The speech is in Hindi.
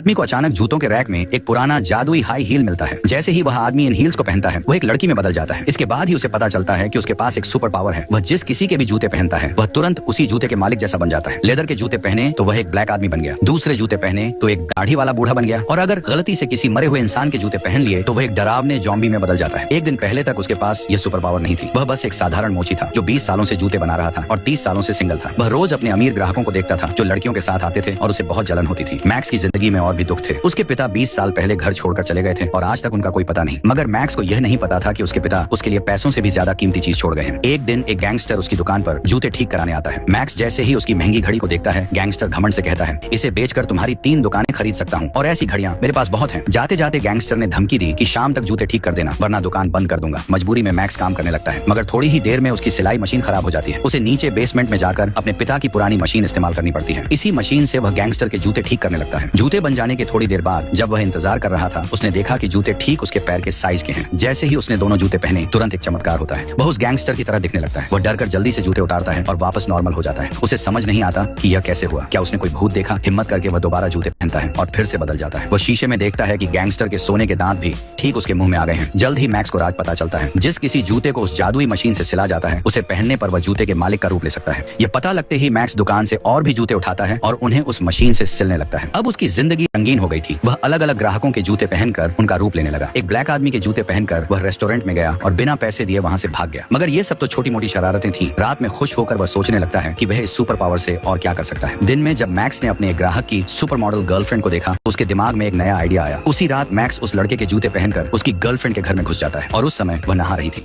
आदमी को अचानक जूतों के रैक में एक पुराना जादुई हाई हील मिलता है। जैसे ही वह आदमी इन हील्स को पहनता है, वह एक लड़की में बदल जाता है। इसके बाद ही उसे पता चलता है कि उसके पास एक सुपर पावर है। वह जिस किसी के भी जूते पहनता है, वह तुरंत उसी जूते के मालिक जैसा बन जाता है। लेदर के जूते पहने तो वह एक ब्लैक आदमी बन गया, दूसरे जूते पहने तो एक दाढ़ी वाला बूढ़ा बन गया, और अगर गलती से किसी मरे हुए इंसान के जूते पहन लिए तो वह एक डरावने जॉम्बी में बदल जाता है। एक दिन पहले तक उसके पास यह सुपर पावर नहीं थी। वह बस एक साधारण मोची था जो 20 सालों से जूते बना रहा था और 30 सालों से सिंगल था। वह रोज अपने अमीर ग्राहकों को देखता था जो लड़कियों के साथ आते थे और उसे बहुत जलन होती थी। मैक्स की जिंदगी में और भी दुख थे। उसके पिता 20 साल पहले घर छोड़कर चले गए थे और आज तक उनका कोई पता नहीं। मगर मैक्स को यह नहीं पता था कि उसके पिता उसके लिए पैसों से भी ज्यादा कीमती चीज छोड़ गए हैं। एक दिन एक गैंगस्टर उसकी दुकान पर जूते ठीक कराने आता है। मैक्स जैसे ही उसकी महंगी घड़ी को देखता है, गैंगस्टर घमंड से कहता है, इसे बेचकर तुम्हारी 3 दुकानें खरीद सकता हूँ और ऐसी घड़ियां मेरे पास बहुत हैं। जाते जाते गैंगस्टर ने धमकी दी कि शाम तक जूते ठीक कर देना वरना दुकान बंद कर दूंगा। मजबूरी में मैक्स काम करने लगता है, मगर थोड़ी ही देर में उसकी सिलाई मशीन खराब हो जाती है। उसे नीचे बेसमेंट में जाकर अपने पिता की पुरानी मशीन इस्तेमाल करनी पड़ती है। इसी मशीन से वह गैंगस्टर के जूते ठीक करने लगता है। जूते बन जाने के थोड़ी देर बाद जब वह इंतजार कर रहा था, उसने देखा कि जूते ठीक उसके पैर के साइज के हैं। जैसे ही उसने दोनों जूते पहने, तुरंत एक चमत्कार होता है। वह उस गैंगस्टर की तरह दिखने लगता है। वह डरकर जल्दी से जूते उतारता है और वापस नॉर्मल हो जाता है। उसे समझ नहीं आता कि यह कैसे हुआ। क्या उसने कोई भूत देखा? हिम्मत करके वह दोबारा जूते पहनता है और फिर से बदल जाता है। वह शीशे में देखता है कि गैंगस्टर के सोने के दांत भी ठीक उसके मुंह में आ गए हैं। जल्द ही मैक्स को राज पता चलता है। जिस किसी जूते को उस जादुई मशीन से सिला जाता है, उसे पहनने पर वह जूते के मालिक का रूप ले सकता है। यह पता लगते ही मैक्स दुकान से और भी जूते उठाता है और उन्हें उस मशीन से सिलने लगता है। अब उसकी जिंदगी रंगीन हो गई थी। वह अलग अलग ग्राहकों के जूते पहनकर उनका रूप लेने लगा। एक ब्लैक आदमी के जूते पहनकर वह रेस्टोरेंट में गया और बिना पैसे दिए वहां से भाग गया। मगर ये सब तो छोटी मोटी शरारतें थी। रात में खुश होकर वह सोचने लगता है कि वह इस सुपर पावर से और क्या कर सकता है। दिन में जब मैक्स ने अपने ग्राहक की सुपर मॉडल गर्लफ्रेंड को देखा, उसके दिमाग में एक नया आइडिया आया। उसी रात मैक्स उस लड़के के जूते पहनकर उसकी गर्लफ्रेंड के घर में घुस जाता है और उस समय वह नहा रही थी।